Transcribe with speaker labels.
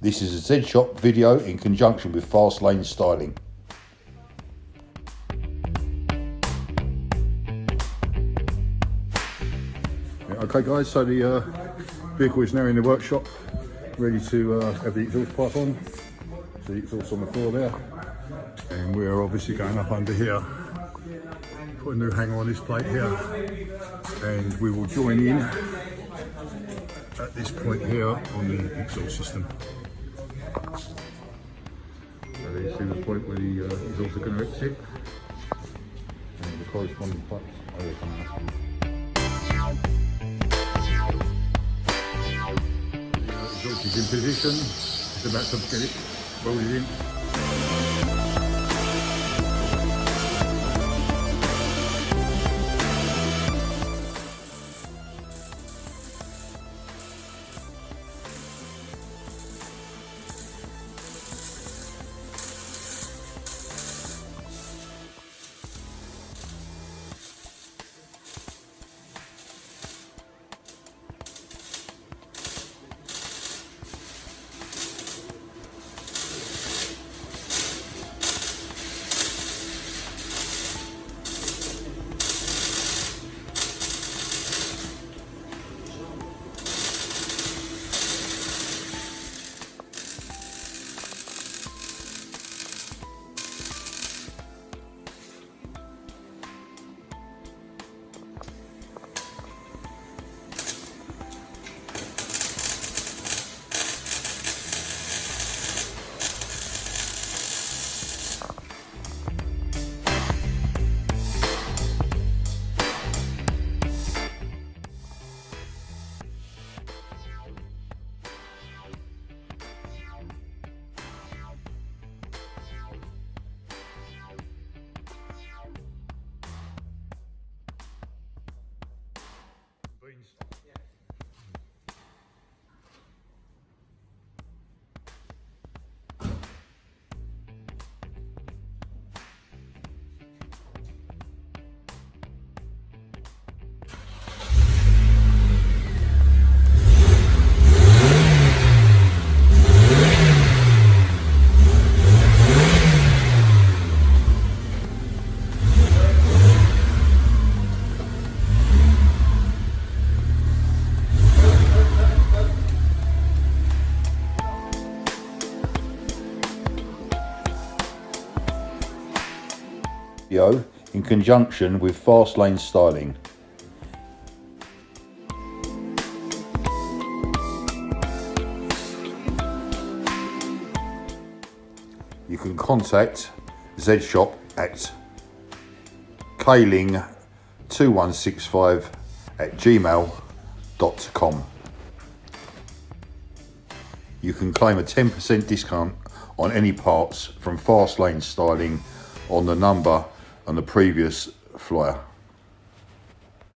Speaker 1: This is a Z-Shop video in conjunction with Fast Lane Styling. Okay guys, so the vehicle is now in the workshop, ready to have the exhaust pipe on. So the exhaust on the floor there. And we're obviously going up under here, put a new hanger on this plate here. And we will join in at this point here on the exhaust system. So you see the point where the exhaust are going to exit. And the corresponding pipes are coming up. The exhaust is in position, it's about to get it welded in. In conjunction with Fast Lane Styling. You can contact Z-Shop at kling2165@gmail.com. You can claim a 10% discount on any parts from Fast Lane Styling on the number on the previous flyer.